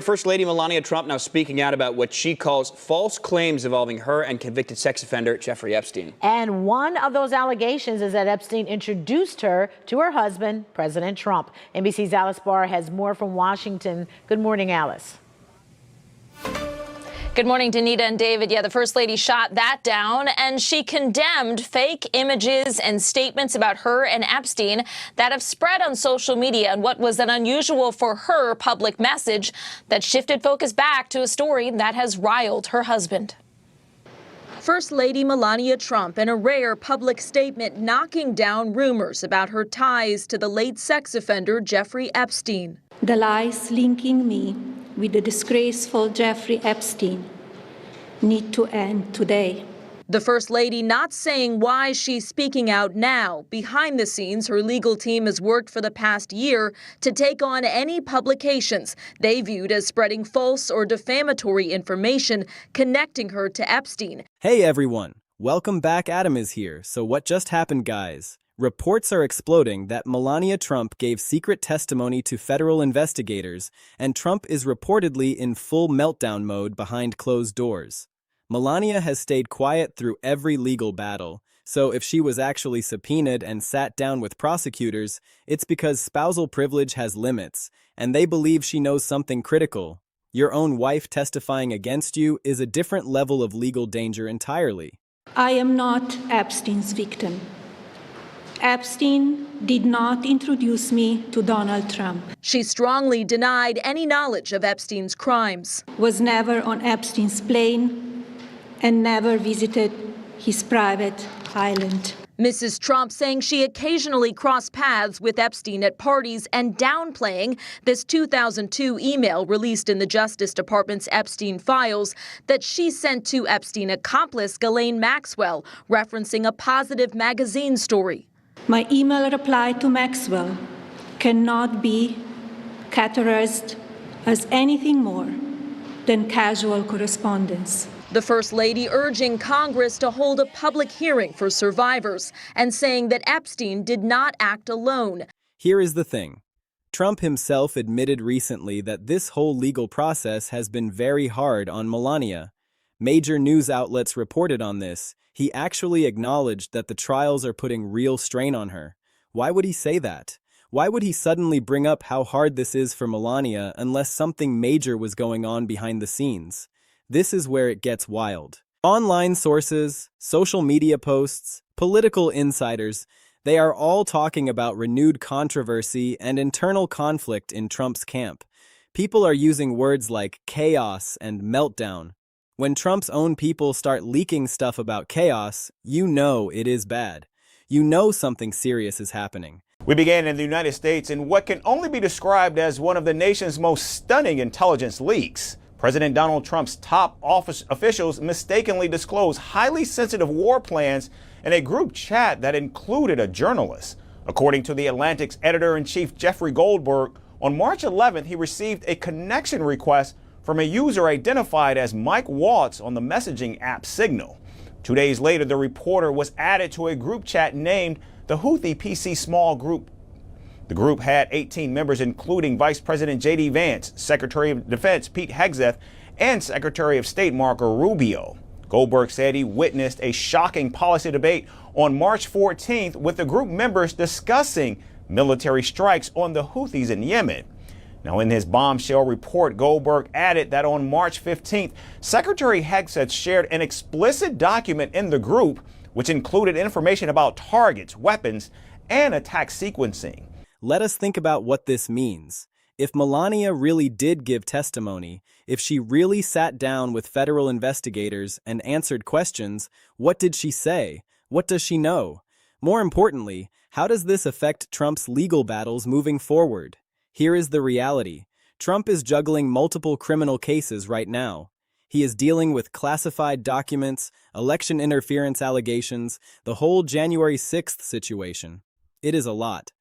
First Lady Melania Trump now speaking out about what she calls false claims involving her and convicted sex offender Jeffrey Epstein. And one of those allegations is that Epstein introduced her to her husband, President Trump. NBC's Alice Barr has more from Washington. Good morning, Alice. Good morning, Danita and David. Yeah, the First Lady shot that down, and she condemned fake images and statements about her and Epstein that have spread on social media and what was an unusual for her public message that shifted focus back to a story that has riled her husband. First Lady Melania Trump in a rare public statement knocking down rumors about her ties to the late sex offender Jeffrey Epstein. The lies linking me with the disgraceful Jeffrey Epstein need to end today. The First Lady not saying why she's speaking out now. Behind the scenes, her legal team has worked for the past year to take on any publications they viewed as spreading false or defamatory information connecting her to Epstein. Hey everyone, welcome back. Adam is here. So what just happened, guys? Reports are exploding that Melania Trump gave secret testimony to federal investigators, and Trump is reportedly in full meltdown mode behind closed doors. Melania has stayed quiet through every legal battle, so if she was actually subpoenaed and sat down with prosecutors, it's because spousal privilege has limits, and they believe she knows something critical. Your own wife testifying against you is a different level of legal danger entirely. I am not Epstein's victim. Epstein did not introduce me to Donald Trump. She strongly denied any knowledge of Epstein's crimes. Was never on Epstein's plane and never visited his private island. Mrs. Trump saying she occasionally crossed paths with Epstein at parties and downplaying this 2002 email released in the Justice Department's Epstein files that she sent to Epstein accomplice Ghislaine Maxwell, referencing a Positive magazine story. My email reply to Maxwell cannot be categorized as anything more than casual correspondence. The First Lady urging Congress to hold a public hearing for survivors and saying that Epstein did not act alone. Here is the thing. Trump himself admitted recently that this whole legal process has been very hard on Melania. Major news outlets reported on this. He actually acknowledged that the trials are putting real strain on her. Why would he say that? Why would he suddenly bring up how hard this is for Melania unless something major was going on behind the scenes? This is where it gets wild. Online sources, social media posts, political insiders, they are all talking about renewed controversy and internal conflict in Trump's camp. People are using words like chaos and meltdown. When Trump's own people start leaking stuff about chaos, you know it is bad. You know something serious is happening. We began in the United States in what can only be described as one of the nation's most stunning intelligence leaks. President Donald Trump's top office officials mistakenly disclosed highly sensitive war plans in a group chat that included a journalist. According to The Atlantic's editor-in-chief Jeffrey Goldberg, on March 11th, he received a connection request from a user identified as Mike Watts on the messaging app Signal. 2 days later, the reporter was added to a group chat named the Houthi PC Small Group. The group had 18 members, including Vice President J.D. Vance, Secretary of Defense Pete Hegseth, and Secretary of State Marco Rubio. Goldberg said he witnessed a shocking policy debate on March 14th with the group members discussing military strikes on the Houthis in Yemen. Now, in his bombshell report, Goldberg added that on March 15th, Secretary Hegseth shared an explicit document in the group, which included information about targets, weapons, and attack sequencing. Let us think about what this means. If Melania really did give testimony, if she really sat down with federal investigators and answered questions, what did she say? What does she know? More importantly, how does this affect Trump's legal battles moving forward? Here is the reality. Trump is juggling multiple criminal cases right now. He is dealing with classified documents, election interference allegations, the whole January 6th situation. It is a lot.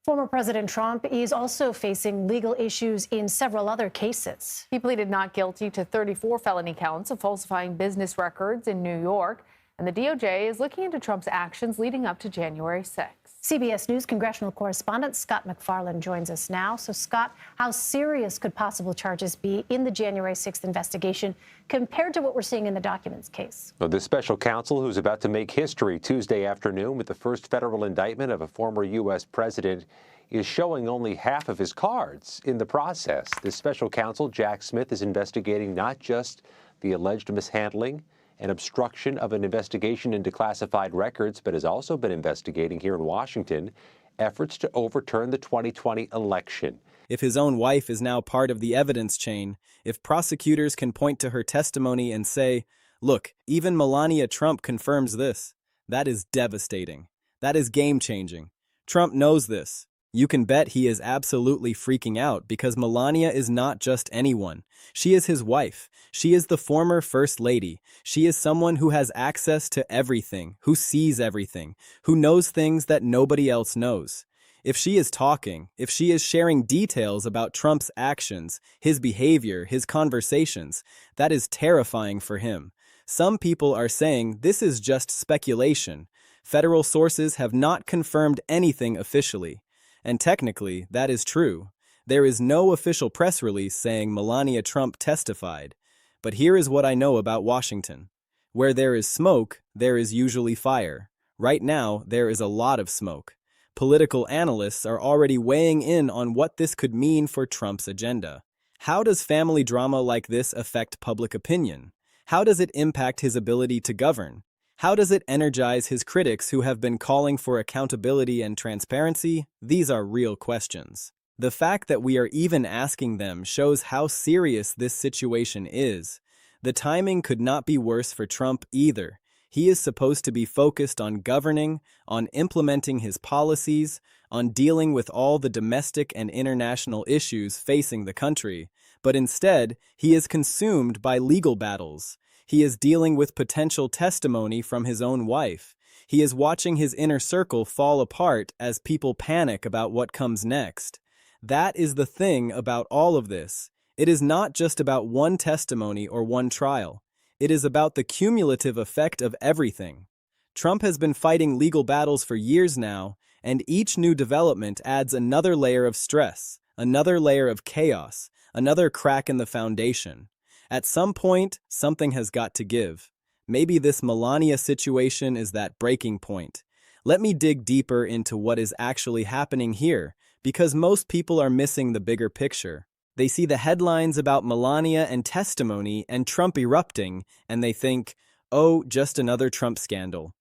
Former President Trump is also facing legal issues in several other cases. He pleaded not guilty to 34 felony counts of falsifying business records in New York, and the DOJ is looking into Trump's actions leading up to January 6th. CBS News congressional correspondent Scott MacFarlane joins us now. So, Scott, how serious could possible charges be in the January 6th investigation compared to what we're seeing in the documents case? Well, this special counsel, who's about to make history Tuesday afternoon with the first federal indictment of a former U.S. president, is showing only half of his cards in the process. This special counsel, Jack Smith, is investigating not just the alleged mishandling and obstruction of an investigation into classified records, but has also been investigating here in Washington efforts to overturn the 2020 election. If his own wife is now part of the evidence chain, if prosecutors can point to her testimony and say, look, even Melania Trump confirms this, that is devastating. That is game-changing. Trump knows this. You can bet he is absolutely freaking out because Melania is not just anyone. She is his wife. She is the former First Lady. She is someone who has access to everything, who sees everything, who knows things that nobody else knows. If she is talking, if she is sharing details about Trump's actions, his behavior, his conversations, that is terrifying for him. Some people are saying this is just speculation. Federal sources have not confirmed anything officially. And technically, that is true. There is no official press release saying Melania Trump testified. But here is what I know about Washington. Where there is smoke, there is usually fire. Right now, there is a lot of smoke. Political analysts are already weighing in on what this could mean for Trump's agenda. How does family drama like this affect public opinion? How does it impact his ability to govern? How does it energize his critics who have been calling for accountability and transparency? These are real questions. The fact that we are even asking them shows how serious this situation is. The timing could not be worse for Trump either. He is supposed to be focused on governing, on implementing his policies, on dealing with all the domestic and international issues facing the country. But instead, he is consumed by legal battles. He is dealing with potential testimony from his own wife. He is watching his inner circle fall apart as people panic about what comes next. That is the thing about all of this. It is not just about one testimony or one trial. It is about the cumulative effect of everything. Trump has been fighting legal battles for years now, and each new development adds another layer of stress, another layer of chaos, another crack in the foundation. At some point, something has got to give. Maybe this Melania situation is that breaking point. Let me dig deeper into what is actually happening here, because most people are missing the bigger picture. They see the headlines about Melania and testimony and Trump erupting, and they think, oh, just another Trump scandal.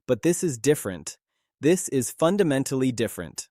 But this is different. This is fundamentally different.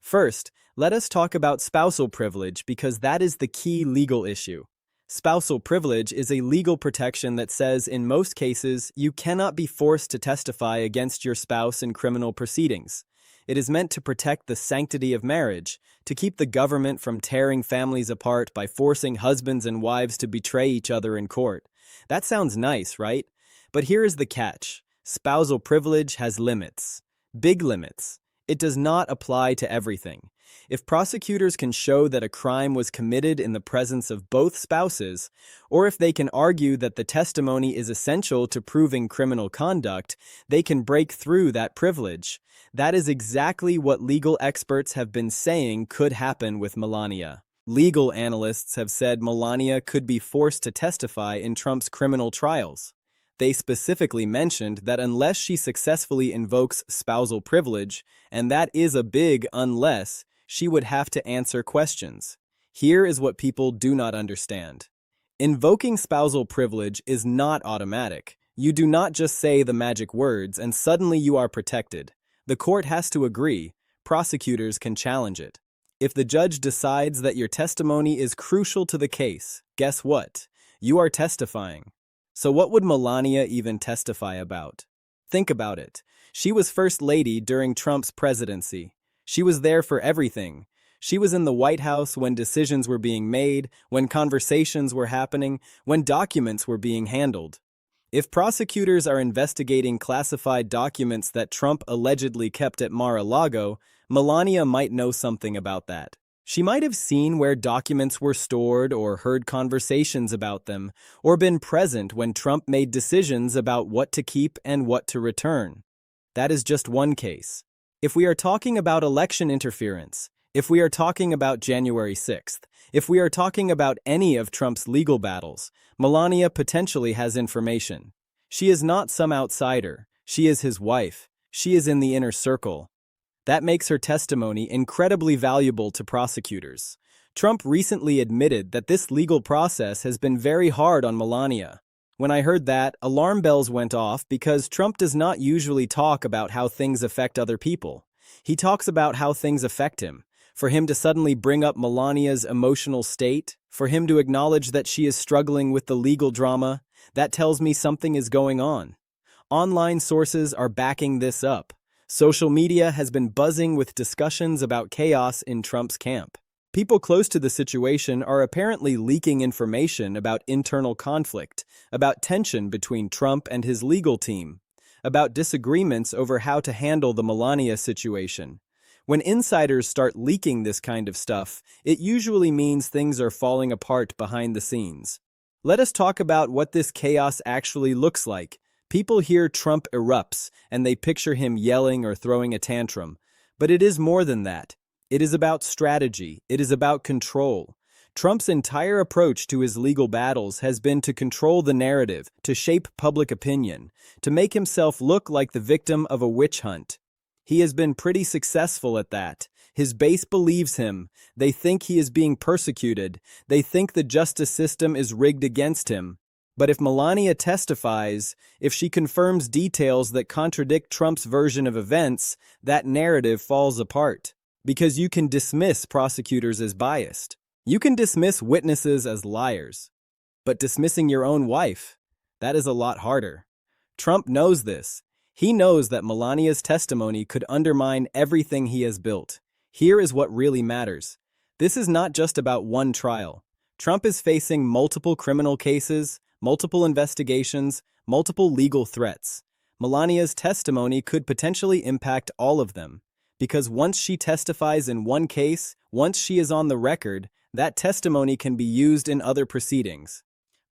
First, let us talk about spousal privilege because that is the key legal issue. Spousal privilege is a legal protection that says, in most cases, you cannot be forced to testify against your spouse in criminal proceedings. It is meant to protect the sanctity of marriage, to keep the government from tearing families apart by forcing husbands and wives to betray each other in court. That sounds nice, right? But here is the catch. Spousal privilege has limits. Big limits. It does not apply to everything. If prosecutors can show that a crime was committed in the presence of both spouses, or if they can argue that the testimony is essential to proving criminal conduct, they can break through that privilege. That is exactly what legal experts have been saying could happen with Melania. Legal analysts have said Melania could be forced to testify in Trump's criminal trials. They specifically mentioned that unless she successfully invokes spousal privilege, and that is a big unless, she would have to answer questions. Here is what people do not understand. Invoking spousal privilege is not automatic. You do not just say the magic words and suddenly you are protected. The court has to agree. Prosecutors can challenge it. If the judge decides that your testimony is crucial to the case, guess what? You are testifying. So what would Melania even testify about? Think about it. She was First Lady during Trump's presidency. She was there for everything. She was in the White House when decisions were being made, when conversations were happening, when documents were being handled. If prosecutors are investigating classified documents that Trump allegedly kept at Mar-a-Lago, Melania might know something about that. She might have seen where documents were stored or heard conversations about them, or been present when Trump made decisions about what to keep and what to return. That is just one case. If we are talking about election interference, if we are talking about January 6th, if we are talking about any of Trump's legal battles, Melania potentially has information. She is not some outsider. She is his wife. She is in the inner circle. That makes her testimony incredibly valuable to prosecutors. Trump recently admitted that this legal process has been very hard on Melania. When I heard that, alarm bells went off because Trump does not usually talk about how things affect other people. He talks about how things affect him. For him to suddenly bring up Melania's emotional state, for him to acknowledge that she is struggling with the legal drama, that tells me something is going on. Online sources are backing this up. Social media has been buzzing with discussions about chaos in Trump's camp. People close to the situation are apparently leaking information about internal conflict, about tension between Trump and his legal team, about disagreements over how to handle the Melania situation. When insiders start leaking this kind of stuff, it usually means things are falling apart behind the scenes. Let us talk about what this chaos actually looks like. People hear Trump erupts, and they picture him yelling or throwing a tantrum. But it is more than that. It is about strategy. It is about control. Trump's entire approach to his legal battles has been to control the narrative, to shape public opinion, to make himself look like the victim of a witch hunt. He has been pretty successful at that. His base believes him. They think he is being persecuted. They think the justice system is rigged against him. But if Melania testifies, if she confirms details that contradict Trump's version of events, that narrative falls apart. Because you can dismiss prosecutors as biased. You can dismiss witnesses as liars. But dismissing your own wife, that is a lot harder. Trump knows this. He knows that Melania's testimony could undermine everything he has built. Here is what really matters. This is not just about one trial. Trump is facing multiple criminal cases, multiple investigations, multiple legal threats. Melania's testimony could potentially impact all of them. Because once she testifies in one case, once she is on the record, that testimony can be used in other proceedings.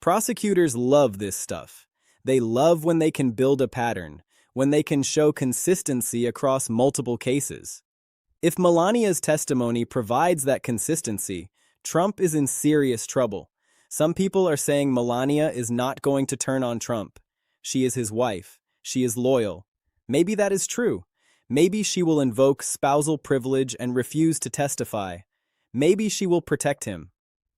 Prosecutors love this stuff. They love when they can build a pattern, when they can show consistency across multiple cases. If Melania's testimony provides that consistency, Trump is in serious trouble. Some people are saying Melania is not going to turn on Trump. She is his wife. She is loyal. Maybe that is true. Maybe she will invoke spousal privilege and refuse to testify. Maybe she will protect him.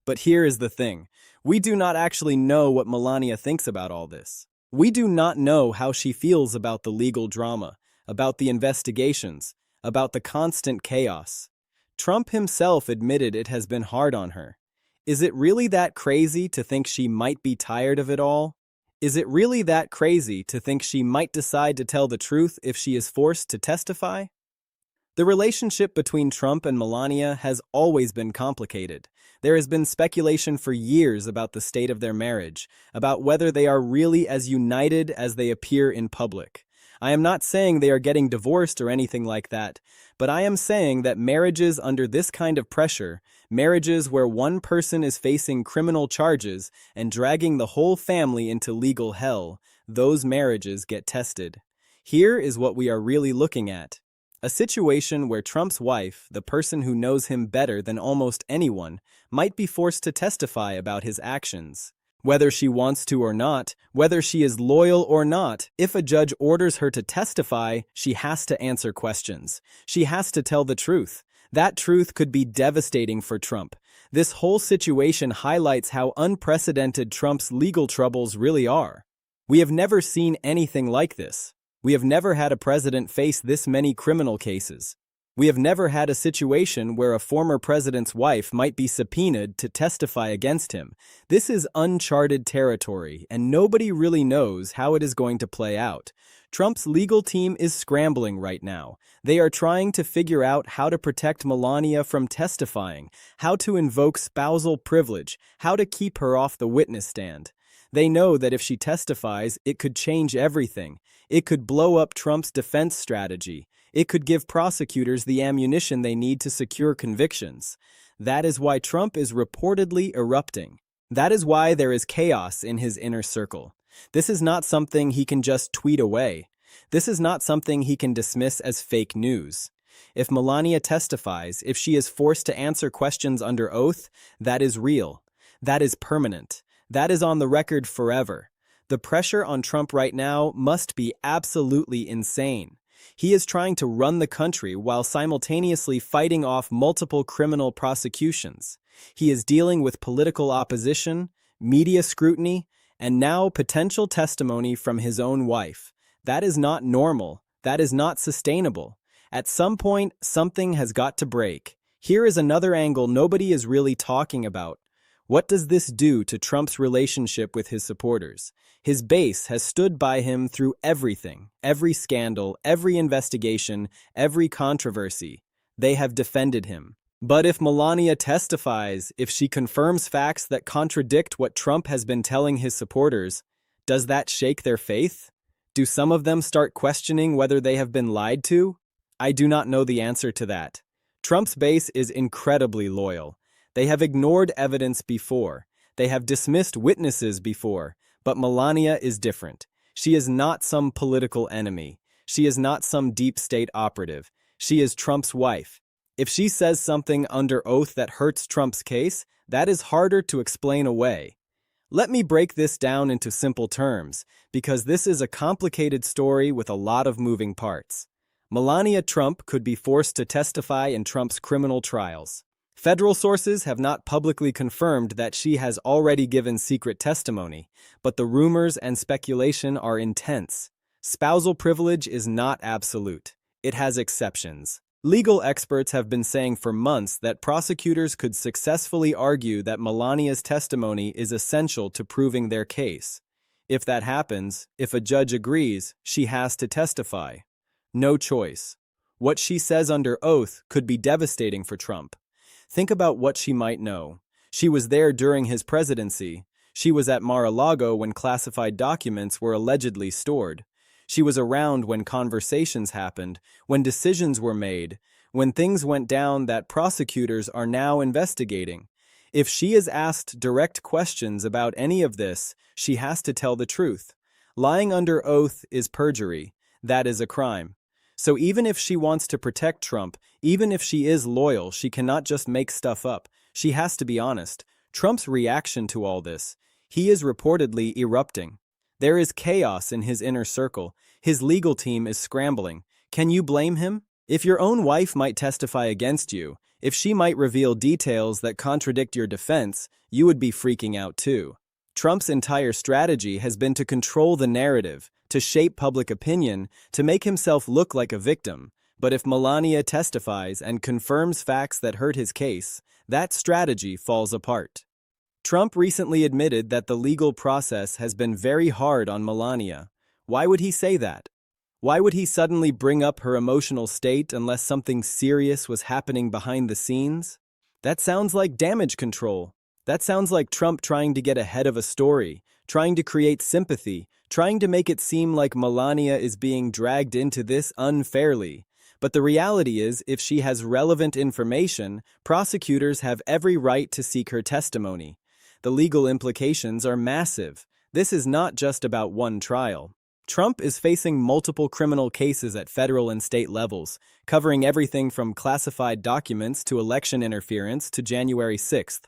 But here is the thing. We do not actually know what Melania thinks about all this. We do not know how she feels about the legal drama, about the investigations, about the constant chaos. Trump himself admitted it has been hard on her. Is it really that crazy to think she might be tired of it all? Is it really that crazy to think she might decide to tell the truth if she is forced to testify? The relationship between Trump and Melania has always been complicated. There has been speculation for years about the state of their marriage, about whether they are really as united as they appear in public. I am not saying they are getting divorced or anything like that, but I am saying that marriages under this kind of pressure, marriages where one person is facing criminal charges and dragging the whole family into legal hell, those marriages get tested. Here is what we are really looking at. A situation where Trump's wife, the person who knows him better than almost anyone, might be forced to testify about his actions. Whether she wants to or not, whether she is loyal or not, if a judge orders her to testify, she has to answer questions. She has to tell the truth. That truth could be devastating for Trump. This whole situation highlights how unprecedented Trump's legal troubles really are. We have never seen anything like this. We have never had a president face this many criminal cases. We have never had a situation where a former president's wife might be subpoenaed to testify against him. This is uncharted territory, and nobody really knows how it is going to play out. Trump's legal team is scrambling right now. They are trying to figure out how to protect Melania from testifying, how to invoke spousal privilege, how to keep her off the witness stand. They know that if she testifies, it could change everything. It could blow up Trump's defense strategy. It could give prosecutors the ammunition they need to secure convictions. That is why Trump is reportedly erupting. That is why there is chaos in his inner circle. This is not something he can just tweet away. This is not something he can dismiss as fake news. If Melania testifies, if she is forced to answer questions under oath, that is real. That is permanent. That is on the record forever. The pressure on Trump right now must be absolutely insane. He is trying to run the country while simultaneously fighting off multiple criminal prosecutions. He is dealing with political opposition, media scrutiny, and now potential testimony from his own wife. That is not normal. That is not sustainable. At some point, something has got to break. Here is another angle nobody is really talking about. What does this do to Trump's relationship with his supporters? His base has stood by him through everything, every scandal, every investigation, every controversy. They have defended him. But if Melania testifies, if she confirms facts that contradict what Trump has been telling his supporters, does that shake their faith? Do some of them start questioning whether they have been lied to? I do not know the answer to that. Trump's base is incredibly loyal. They have ignored evidence before. They have dismissed witnesses before. But Melania is different. She is not some political enemy. She is not some deep state operative. She is Trump's wife. If she says something under oath that hurts Trump's case, that is harder to explain away. Let me break this down into simple terms, because this is a complicated story with a lot of moving parts. Melania Trump could be forced to testify in Trump's criminal trials. Federal sources have not publicly confirmed that she has already given secret testimony, but the rumors and speculation are intense. Spousal privilege is not absolute. It has exceptions. Legal experts have been saying for months that prosecutors could successfully argue that Melania's testimony is essential to proving their case. If that happens, if a judge agrees, she has to testify. No choice. What she says under oath could be devastating for Trump. Think about what she might know. She was there during his presidency. She was at Mar-a-Lago when classified documents were allegedly stored. She was around when conversations happened, when decisions were made, when things went down that prosecutors are now investigating. If she is asked direct questions about any of this, she has to tell the truth. Lying under oath is perjury. That is a crime. So even if she wants to protect Trump, even if she is loyal, she cannot just make stuff up. She has to be honest. Trump's reaction to all this, he is reportedly erupting. There is chaos in his inner circle. His legal team is scrambling. Can you blame him? If your own wife might testify against you, if she might reveal details that contradict your defense, you would be freaking out too. Trump's entire strategy has been to control the narrative, to shape public opinion, to make himself look like a victim. But if Melania testifies and confirms facts that hurt his case, that strategy falls apart. Trump recently admitted that the legal process has been very hard on Melania. Why would he say that? Why would he suddenly bring up her emotional state unless something serious was happening behind the scenes? That sounds like damage control. That sounds like Trump trying to get ahead of a story, trying to create sympathy, trying to make it seem like Melania is being dragged into this unfairly. But the reality is, if she has relevant information, prosecutors have every right to seek her testimony. The legal implications are massive. This is not just about one trial. Trump is facing multiple criminal cases at federal and state levels, covering everything from classified documents to election interference to January 6th.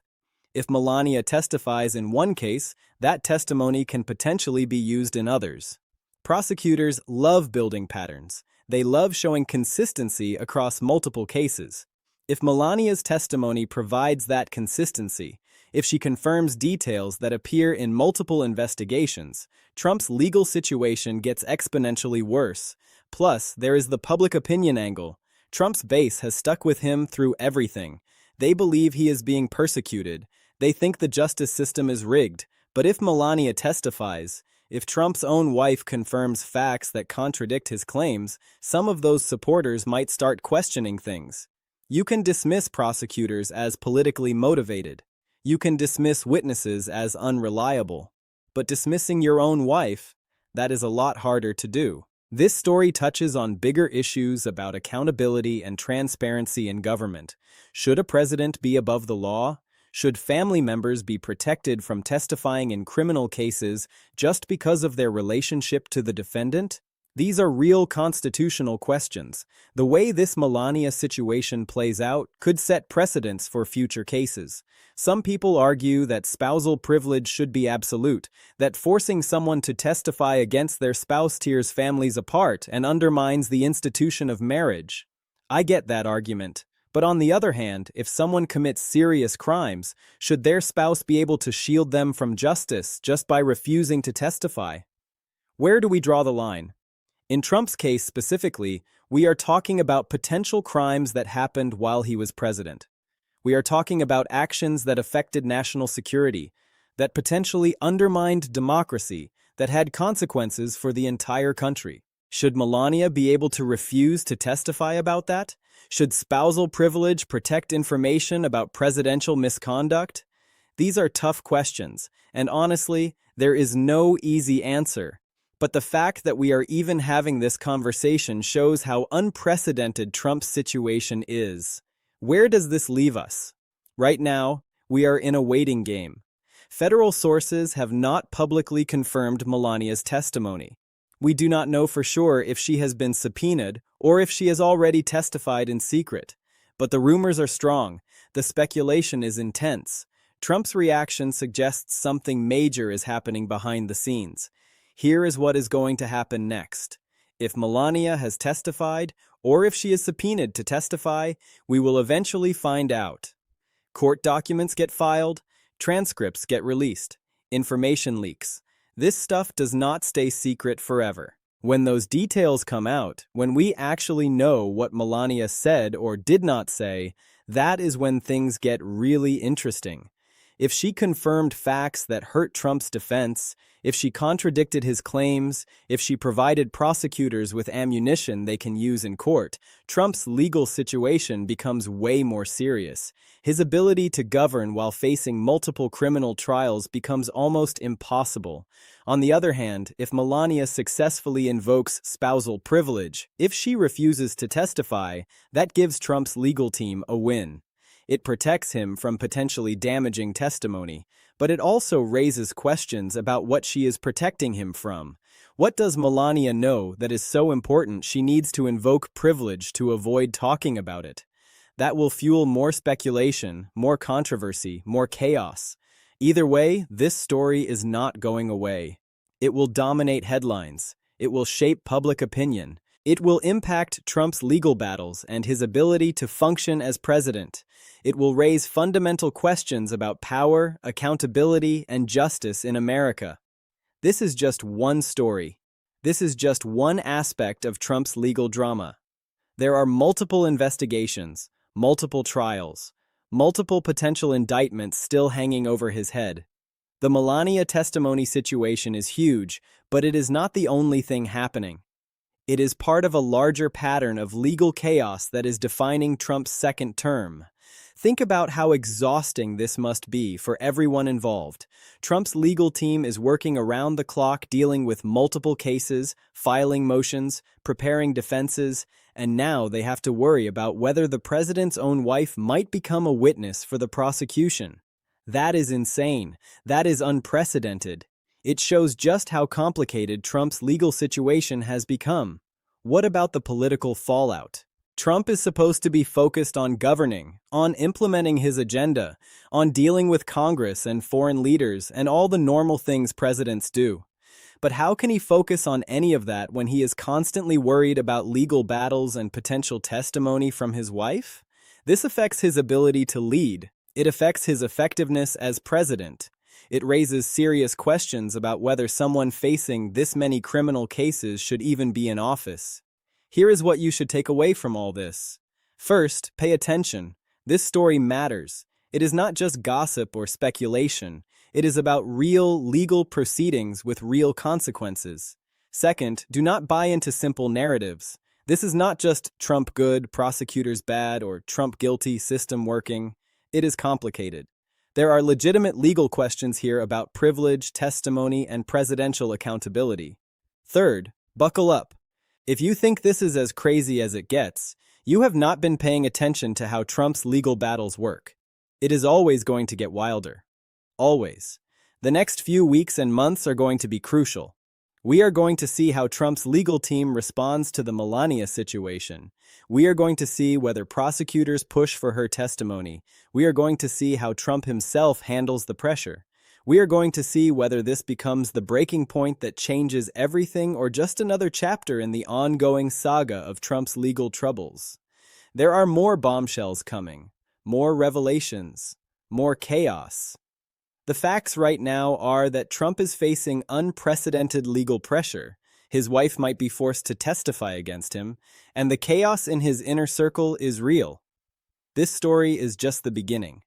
If Melania testifies in one case, that testimony can potentially be used in others. Prosecutors love building patterns. They love showing consistency across multiple cases. If Melania's testimony provides that consistency, if she confirms details that appear in multiple investigations, Trump's legal situation gets exponentially worse. Plus, there is the public opinion angle. Trump's base has stuck with him through everything. They believe he is being persecuted. They think the justice system is rigged. But if Melania testifies, if Trump's own wife confirms facts that contradict his claims, some of those supporters might start questioning things. You can dismiss prosecutors as politically motivated. You can dismiss witnesses as unreliable. But dismissing your own wife, that is a lot harder to do. This story touches on bigger issues about accountability and transparency in government. Should a president be above the law? Should family members be protected from testifying in criminal cases just because of their relationship to the defendant? These are real constitutional questions. The way this Melania situation plays out could set precedents for future cases. Some people argue that spousal privilege should be absolute, that forcing someone to testify against their spouse tears families apart and undermines the institution of marriage. I get that argument. But on the other hand, if someone commits serious crimes, should their spouse be able to shield them from justice just by refusing to testify? Where do we draw the line? In Trump's case specifically, we are talking about potential crimes that happened while he was president. We are talking about actions that affected national security, that potentially undermined democracy, that had consequences for the entire country. Should Melania be able to refuse to testify about that? Should spousal privilege protect information about presidential misconduct? These are tough questions, and honestly, there is no easy answer. But the fact that we are even having this conversation shows how unprecedented Trump's situation is. Where does this leave us? Right now, we are in a waiting game. Federal sources have not publicly confirmed Melania's testimony. We do not know for sure if she has been subpoenaed or if she has already testified in secret. But the rumors are strong. The speculation is intense. Trump's reaction suggests something major is happening behind the scenes. Here is what is going to happen next. If Melania has testified, or if she is subpoenaed to testify, we will eventually find out. Court documents get filed, transcripts get released, information leaks. This stuff does not stay secret forever. When those details come out, when we actually know what Melania said or did not say, that is when things get really interesting. If she confirmed facts that hurt Trump's defense, if she contradicted his claims, if she provided prosecutors with ammunition they can use in court, Trump's legal situation becomes way more serious. His ability to govern while facing multiple criminal trials becomes almost impossible. On the other hand, if Melania successfully invokes spousal privilege, if she refuses to testify, that gives Trump's legal team a win. It protects him from potentially damaging testimony, but it also raises questions about what she is protecting him from. What does Melania know that is so important she needs to invoke privilege to avoid talking about it? That will fuel more speculation, more controversy, more chaos. Either way, this story is not going away. It will dominate headlines. It will shape public opinion. It will impact Trump's legal battles and his ability to function as president. It will raise fundamental questions about power, accountability, and justice in America. This is just one story. This is just one aspect of Trump's legal drama. There are multiple investigations, multiple trials, multiple potential indictments still hanging over his head. The Melania testimony situation is huge, but it is not the only thing happening. It is part of a larger pattern of legal chaos that is defining Trump's second term. Think about how exhausting this must be for everyone involved. Trump's legal team is working around the clock dealing with multiple cases, filing motions, preparing defenses, and now they have to worry about whether the president's own wife might become a witness for the prosecution. That is insane. That is unprecedented. It shows just how complicated Trump's legal situation has become. What about the political fallout? Trump is supposed to be focused on governing, on implementing his agenda, on dealing with Congress and foreign leaders and all the normal things presidents do. But how can he focus on any of that when he is constantly worried about legal battles and potential testimony from his wife? This affects his ability to lead. It affects his effectiveness as president. It raises serious questions about whether someone facing this many criminal cases should even be in office. Here is what you should take away from all this. First, pay attention. This story matters. It is not just gossip or speculation. It is about real legal proceedings with real consequences. Second, do not buy into simple narratives. This is not just Trump good, prosecutors bad, or Trump guilty, system working. It is complicated. There are legitimate legal questions here about privilege, testimony, and presidential accountability. Third, buckle up. If you think this is as crazy as it gets, you have not been paying attention to how Trump's legal battles work. It is always going to get wilder. Always. The next few weeks and months are going to be crucial. We are going to see how Trump's legal team responds to the Melania situation. We are going to see whether prosecutors push for her testimony. We are going to see how Trump himself handles the pressure. We are going to see whether this becomes the breaking point that changes everything or just another chapter in the ongoing saga of Trump's legal troubles. There are more bombshells coming, more revelations, more chaos. The facts right now are that Trump is facing unprecedented legal pressure. His wife might be forced to testify against him, and the chaos in his inner circle is real. This story is just the beginning.